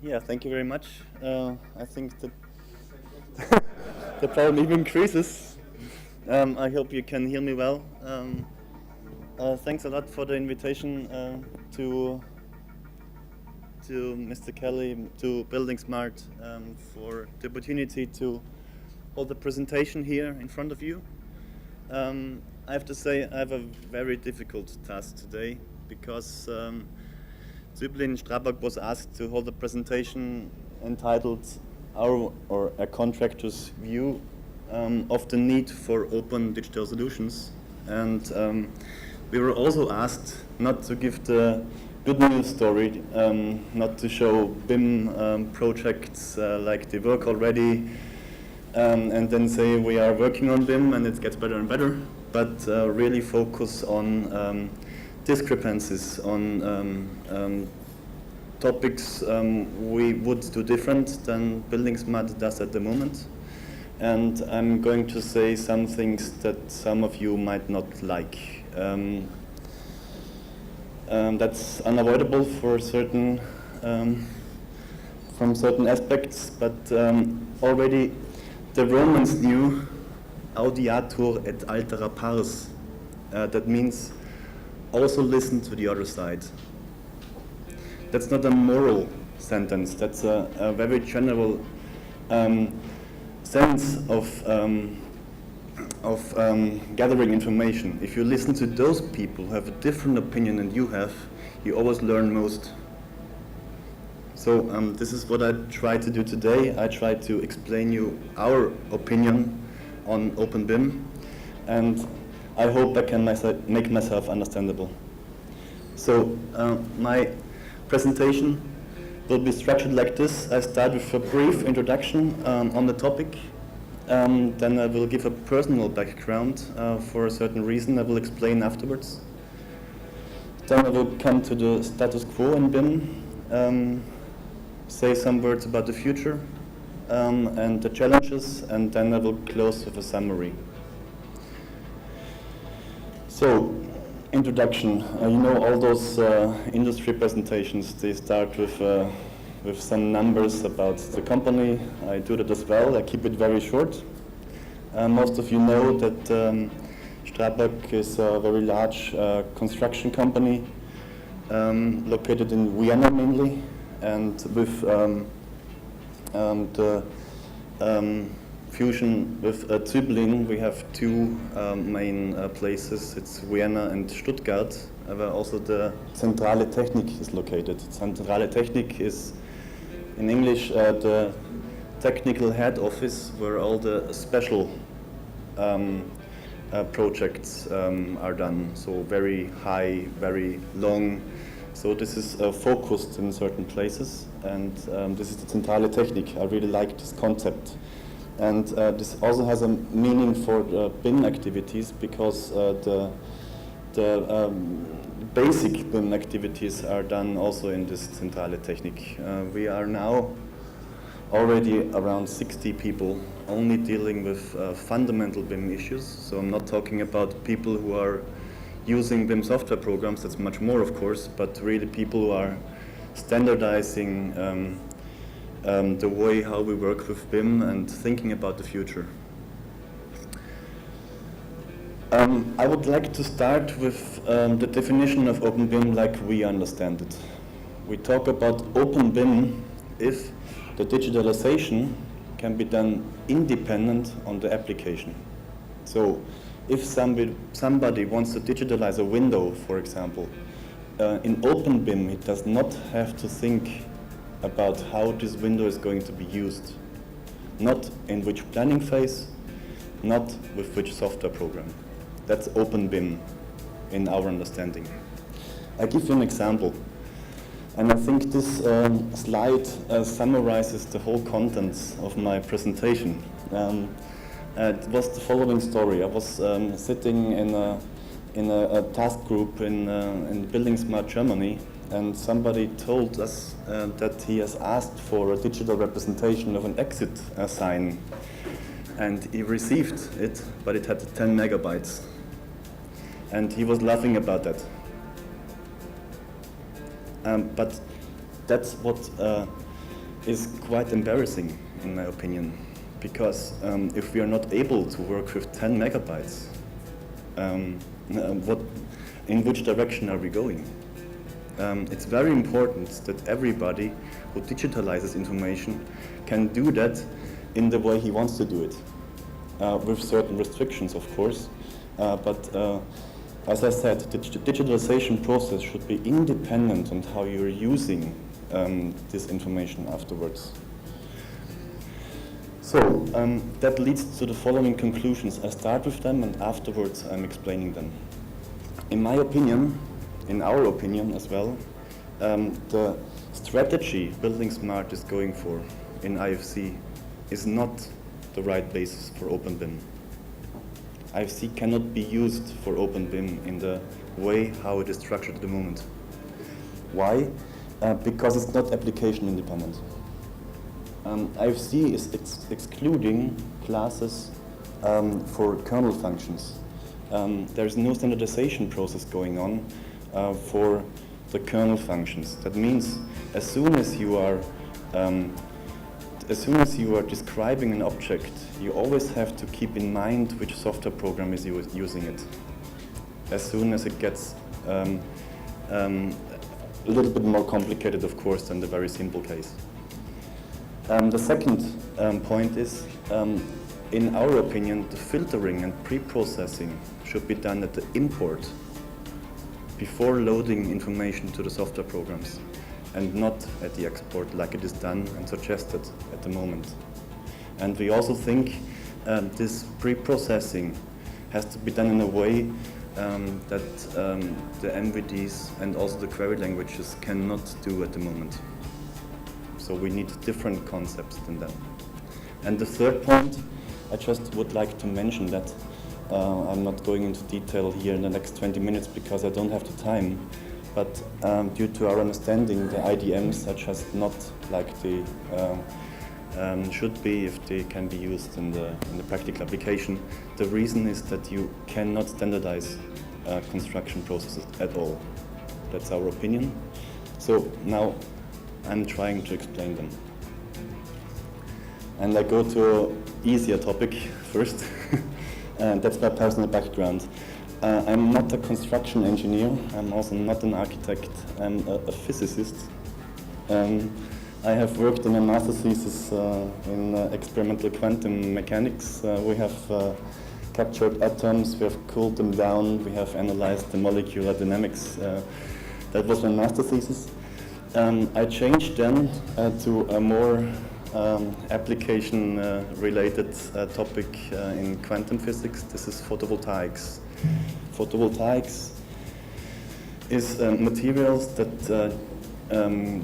Yeah, thank you very much. I think that the problem even increases. I hope you can hear me well. Thanks a lot for the invitation to Mr. Kelly, to Building Smart, for the opportunity to hold the presentation here in front of you. I have to say I have a very difficult task today because Wendelin Spreguer was asked to hold a presentation entitled A Contractor's View of the Need for Open Digital Solutions. And we were also asked not to give the good news story, not to show BIM projects like they work already, and then say we are working on BIM and it gets better and better, but really focus on discrepancies, on topics we would do different than Building Smart does at the moment. And I'm going to say some things that some of you might not like. That's unavoidable for certain, from certain aspects, but already the Romans knew audiatur et altera pars. That means also listen to the other side. That's not a moral sentence, that's a very general sense of gathering information. If you listen to those people who have a different opinion than you have, you always learn most. So this is what I try to do today. I try to explain you our opinion on OpenBIM, and I hope I can make myself understandable. So my presentation will be structured like this. I start with a brief introduction on the topic. Then I will give a personal background for a certain reason I will explain afterwards. Then I will come to the status quo in BIM, say some words about the future and the challenges, and then I will close with a summary. So, introduction. You know all those industry presentations, they start with some numbers about the company. I do that as well. I keep it very short. Most of you know that Spreguer is a very large construction company located in Vienna mainly, and with the fusion with Züblin, we have two main places. It's Vienna and Stuttgart, where also the Zentrale Technik is located. Zentrale Technik is, in English, the technical head office where all the special projects are done. So very high, very long. So this is focused in certain places, and this is the Zentrale Technik. I really like this concept. And this also has a meaning for the BIM activities, because the basic BIM activities are done also in this Zentrale Technik. We are now already around 60 people only dealing with fundamental BIM issues. So I'm not talking about people who are using BIM software programs, that's much more of course, but really people who are standardizing the way how we work with BIM and thinking about the future. I would like to start with the definition of OpenBIM like we understand it. We talk about OpenBIM if the digitalization can be done independent on the application. So if somebody wants to digitalize a window, for example, in OpenBIM it does not have to think about how this window is going to be used, not in which planning phase, not with which software program. That's OpenBIM in our understanding. I give you an example, and I think this slide summarizes the whole contents of my presentation. It was the following story. I was sitting in a task group in Building Smart Germany, and somebody told us that he has asked for a digital representation of an exit sign, and he received it, but it had 10 megabytes, and he was laughing about that. But that's what is quite embarrassing, in my opinion, because if we are not able to work with 10 megabytes, in which direction are we going? It's very important that everybody who digitalizes information can do that in the way he wants to do it, with certain restrictions, of course. But as I said, the digitalization process should be independent on how you're using this information afterwards. So that leads to the following conclusions. I start with them and afterwards I'm explaining them. In my opinion, in our opinion as well, the strategy Building Smart is going for in IFC is not the right basis for OpenBIM. IFC cannot be used for OpenBIM in the way how it is structured at the moment. Why? Because it's not application independent. IFC is excluding classes for kernel functions. There's no standardization process going on for the kernel functions. That means as soon as you are describing an object, you always have to keep in mind which software program is using it. As soon as it gets a little bit more complicated, of course, than the very simple case. The second point is, in our opinion, the filtering and pre-processing should be done at the import before loading information to the software programs, and not at the export like it is done and suggested at the moment. And we also think this pre-processing has to be done in a way that the MVDs and also the query languages cannot do at the moment. So we need different concepts than that. And the third point, I just would like to mention that I'm not going into detail here in the next 20 minutes because I don't have the time, but due to our understanding, the IDMs are just not like they should be if they can be used in the practical application. The reason is that you cannot standardize construction processes at all. That's our opinion. So now I'm trying to explain them. And I go to an easier topic first. And that's my personal background. I'm not a construction engineer. I'm also not an architect. I'm a physicist. I have worked in a master thesis in experimental quantum mechanics. We have captured atoms, we have cooled them down, we have analyzed the molecular dynamics. That was my master thesis. I changed then to a more application-related topic in quantum physics. This is photovoltaics. Photovoltaics is materials that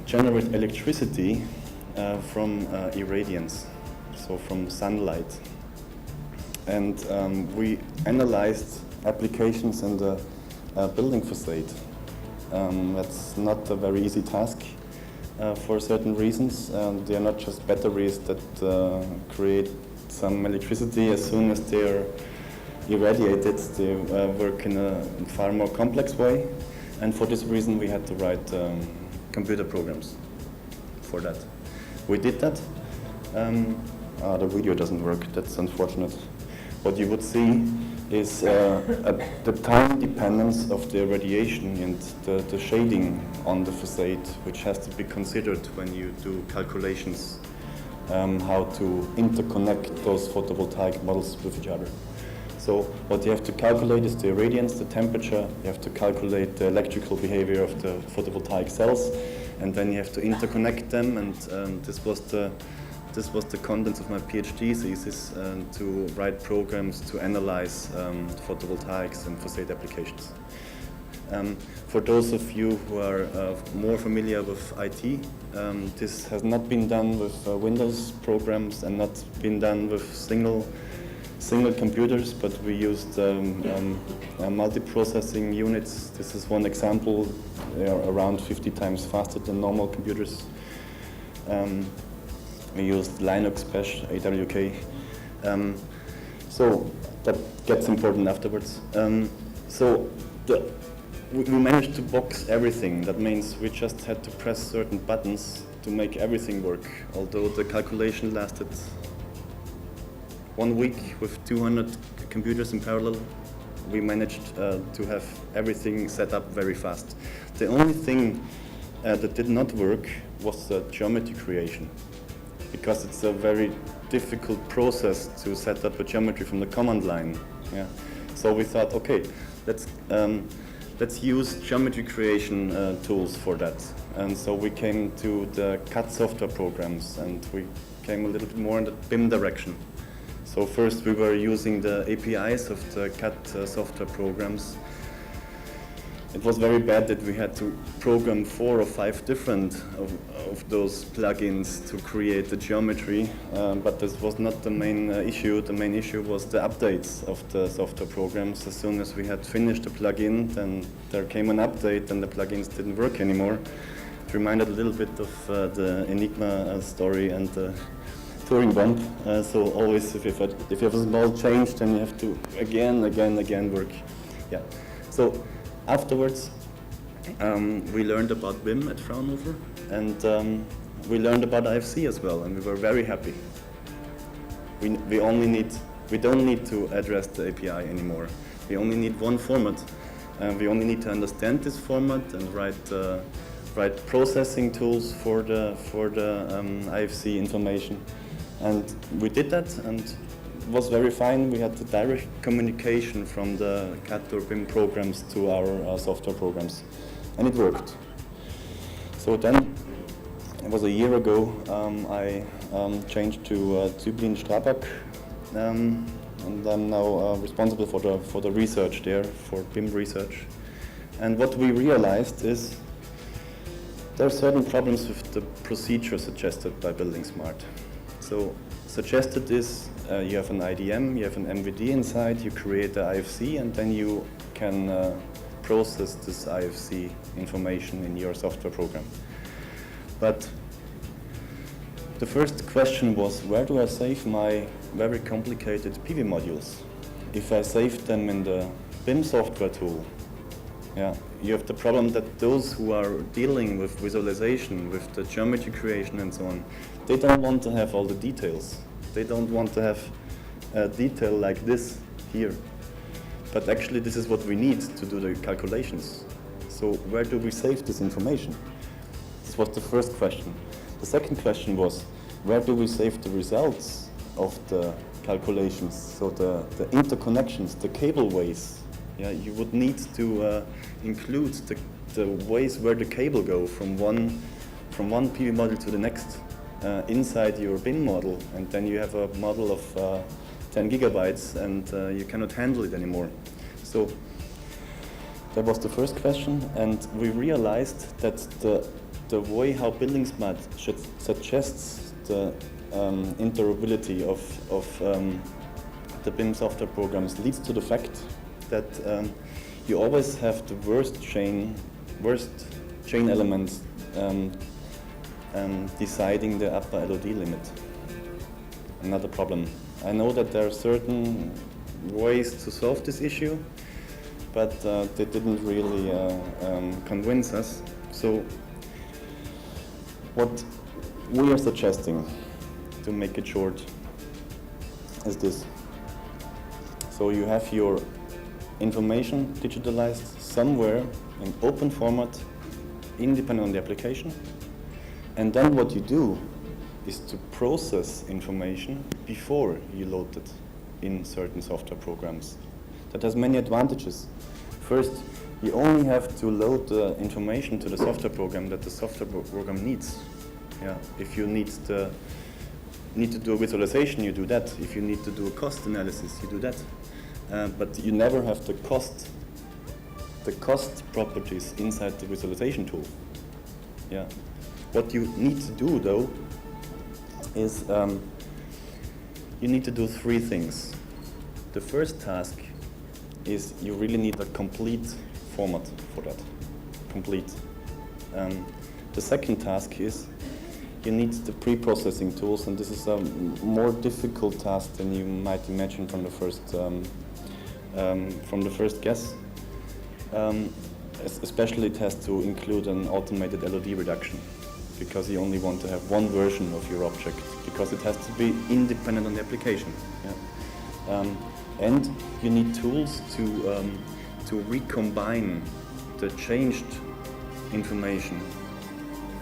generate electricity from irradiance, so from sunlight. And we analyzed applications in the building facade. That's not a very easy task for certain reasons. They are not just batteries that create some electricity. As soon as they are irradiated, they work in a far more complex way. And for this reason, we had to write computer programs for that. We did that. The video doesn't work. That's unfortunate. What you would see is the time dependence of the radiation and the shading on the facade, which has to be considered when you do calculations how to interconnect those photovoltaic models with each other. So what you have to calculate is the irradiance, the temperature, you have to calculate the electrical behavior of the photovoltaic cells, and then you have to interconnect them, and this was the contents of my PhD thesis, to write programs to analyze photovoltaics and facade applications. For those of you who are more familiar with IT, this has not been done with Windows programs and not been done with single computers, but we used multiprocessing units. This is one example. They are around 50 times faster than normal computers. We used Linux, Bash, AWK. So that gets important afterwards. We managed to box everything. That means we just had to press certain buttons to to make everything work. Although the calculation lasted 1 week with 200 computers in parallel, we managed to have everything set up very fast. The only thing that did not work was the geometry creation, because it's a very difficult process to set up a geometry from the command line. Yeah. So we thought, okay, let's use geometry creation tools for that. And so we came to the CAD software programs, and we came a little bit more in the BIM direction. So first we were using the APIs of the CAD software programs. It was very bad that we had to program 4 or 5 different of those plugins to create the geometry, but this was not the main issue. The main issue was the updates of the software programs. As soon as we had finished the plugin, then there came an update and the plugins didn't work anymore. It reminded a little bit of the Enigma story and the Turing bomb. So always if you have a small change, then you have to again work. Yeah. So afterwards, we learned about BIM at Fraunhofer, and we learned about IFC as well, and we were very happy. We don't need to address the API anymore. We only need one format. We only need to understand this format and write processing tools for the IFC information. And we did that, and it was very fine. We had the direct communication from the CAD or BIM programs to our software programs, and it worked. So then, it was a year ago, I changed to Wendelin Spreguer, and I'm now responsible for the research there, for BIM research. And what we realized is there are certain problems with the procedure suggested by Building Smart. So suggested is you have an IDM, you have an MVD inside, you create the IFC, and then you can process this IFC information in your software program. But the first question was, where do I save my very complicated PV modules? If I save them in the BIM software tool, yeah, you have the problem that those who are dealing with visualization, with the geometry creation and so on, they don't want to have all the details. They don't want to have a detail like this here. But actually this is what we need to do the calculations. So where do we save this information? This was the first question. The second question was, where do we save the results of the calculations? So the interconnections, the cable ways. Yeah, you would need to include the ways where the cable go from one PV model to the next inside your BIM model, and then you have a model of 10 gigabytes and you cannot handle it anymore. So that was the first question, and we realized that the way how Building Smart suggests the interoperability of the BIM software programs leads to the fact that you always have the worst chain elements deciding the upper LOD limit. Another problem. I know that there are certain ways to solve this issue, but they didn't really convince us. So what we are suggesting, to make it short, is this. So you have your information digitalized somewhere in open format, independent on the application. And then what you do is to process information before you load it in certain software programs. That has many advantages. First, you only have to load the information to the software program that the software program needs. Yeah. If you need to do a visualization, you do that. If you need to do a cost analysis, you do that. But you never have the cost properties inside the visualization tool. Yeah. What you need to do, though, is you need to do 3 things. The first task is you really need a complete format for that. Complete. The second task is you need the pre-processing tools, and this is a more difficult task than you might imagine from the first guess. Especially it has to include an automated LOD reduction. because you only want to have one version of your object, because it has to be independent on the application. Yeah. And you need tools to recombine the changed information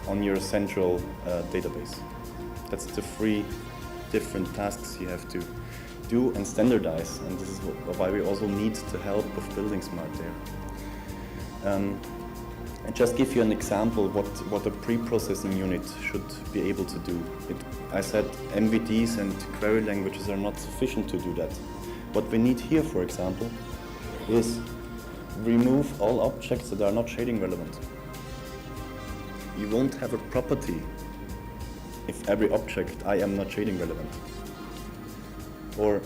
on your central database. That's the 3 different tasks you have to do and standardize, and this is why we also need the help of Building Smart there. And just give you an example what a pre-processing unit should be able to do. I said MVDs and query languages are not sufficient to do that. What we need here, for example, is remove all objects that are not shading relevant. You won't have a property if every object I am not shading relevant. Or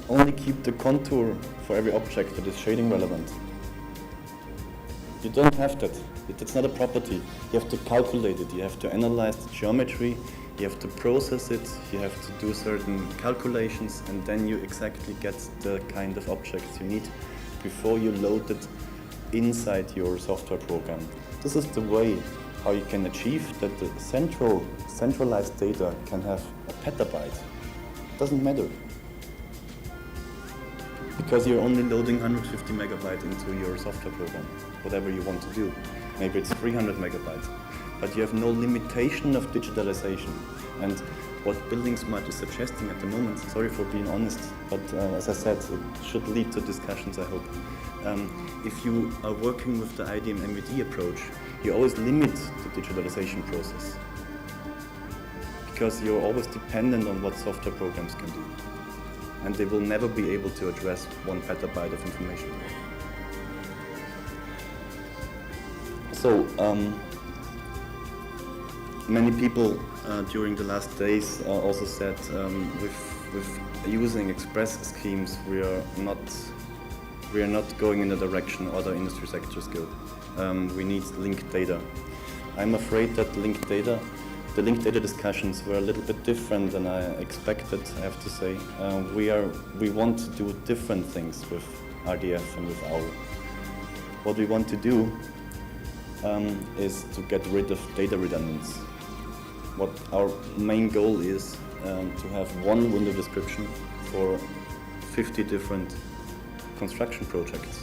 only keep the contour for every object that is shading relevant. You don't have that. It's not a property. You have to calculate it. You have to analyze the geometry. You have to process it. You have to do certain calculations, and then you exactly get the kind of objects you need before you load it inside your software program. This is the way how you can achieve that the centralized data can have a petabyte. It doesn't matter, because you're only loading 150 megabytes into your software program, whatever you want to do. Maybe it's 300 megabytes, but you have no limitation of digitalization. And what Building Smart is suggesting at the moment, sorry for being honest, but as I said, it should lead to discussions, I hope. If you are working with the IDM MVD approach, you always limit the digitalization process, because you're always dependent on what software programs can do, and they will never be able to address 1 petabyte of information. So many people during the last days also said with using express schemes we are not going in the direction other industry sectors go. We need linked data. I'm afraid that the linked data discussions were a little bit different than I expected, I have to say. We want to do different things with RDF and with OWL. What we want to do is to get rid of data redundancy. What our main goal is to have one window description for 50 different construction projects,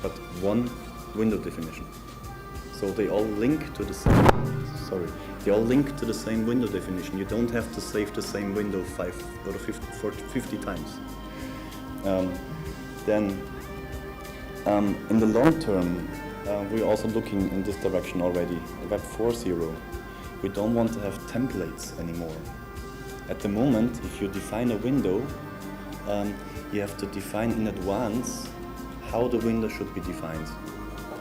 but one window definition. So they all link to the same. They all link to the same window definition. You don't have to save the same window 5 or 50 times. Then, in the long term, we're also looking in this direction already. Web 4.0. We don't want to have templates anymore. At the moment, if you define a window, you have to define in advance how the window should be defined,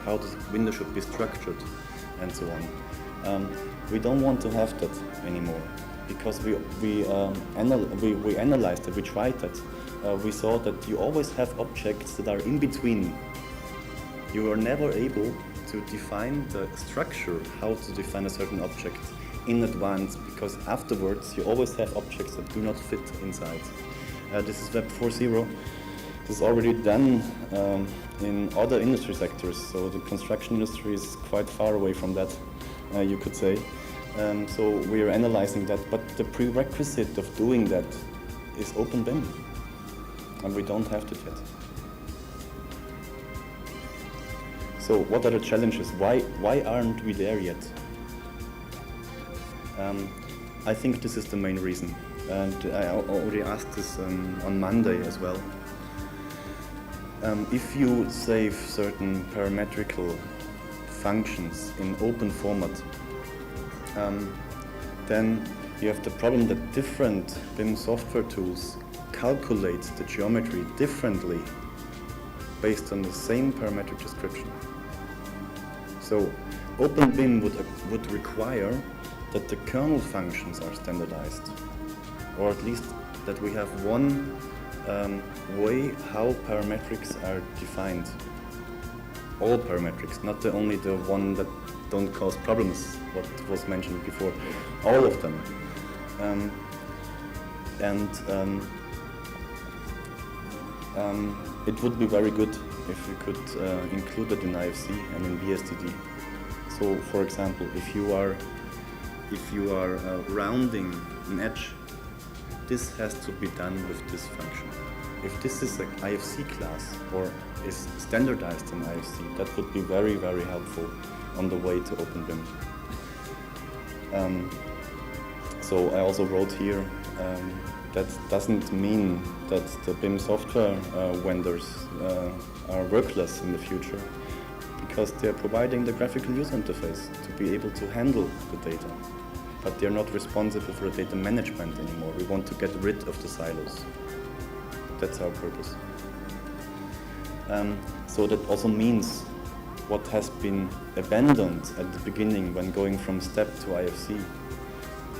how the window should be structured, and so on. We don't want to have that anymore, because we analyzed it, we tried that. We saw that you always have objects that are in between. You are never able to define the structure, how to define a certain object in advance, because afterwards you always have objects that do not fit inside. This is Web 4.0. This is already done in other industry sectors, so the construction industry is quite far away from that, you could say. So we are analyzing that, but the prerequisite of doing that is OpenBIM, and we don't have that yet. So what are the challenges? Why aren't we there yet? I think this is the main reason, and I already asked this on Monday as well. If you save certain parametrical functions in open format, then you have the problem that different BIM software tools calculate the geometry differently based on the same parametric description. So OpenBIM would require that the kernel functions are standardized, or at least that we have one way how parametrics are defined. All parametrics, not only the one that don't cause problems, what was mentioned before, all of them. It would be very good if we could include it in IFC and in BSDD. So, for example, if you are if you are rounding an edge, this has to be done with this function. If this is an IFC class or is standardized in IFC, that would be very, very helpful on the way to OpenBIM. So I also wrote here, that doesn't mean that the BIM software vendors are workless in the future, because they're providing the graphical user interface to be able to handle the data. But they're not responsible for the data management anymore. We want to get rid of the silos. That's our purpose. So that also means what has been abandoned at the beginning when going from STEP to IFC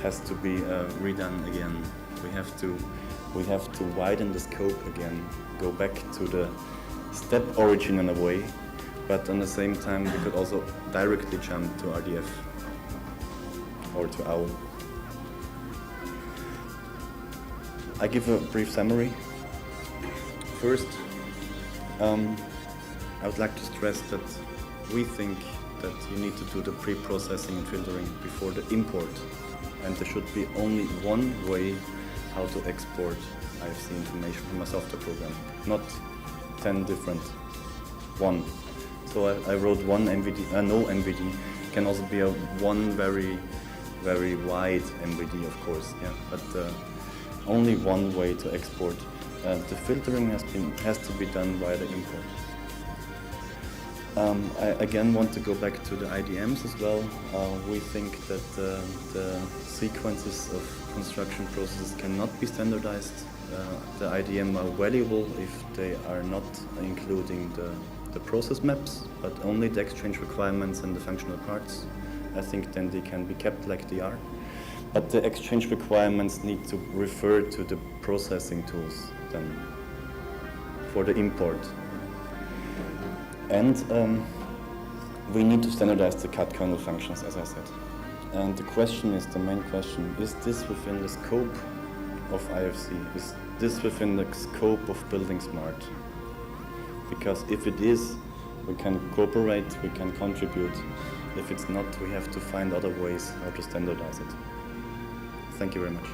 has to be redone again. We have to widen the scope again, go back to the STEP origin in a way, but at the same time we could also directly jump to RDF or to OWL. I give a brief summary. First, I would like to stress that we think that you need to do the pre-processing and filtering before the import, and there should be only one way how to export IFC information from a software program, not 10 different. One. So I wrote one MVD, no MVD, can also be a one very, very wide MVD, of course, yeah, but only one way to export. The filtering has to be done via the import. I again want to go back to the IDMs as well. We think that the sequences of construction processes cannot be standardized. The IDM are valuable if they are not including the process maps, but only the exchange requirements and the functional parts. I think then they can be kept like they are. But the exchange requirements need to refer to the processing tools then for the import. And we need to standardize the CAD kernel functions, as I said. And the question is, the main question, is this within the scope of IFC? Is this within the scope of Building Smart? Because if it is, we can cooperate, we can contribute. If it's not, we have to find other ways how to standardize it. Thank you very much.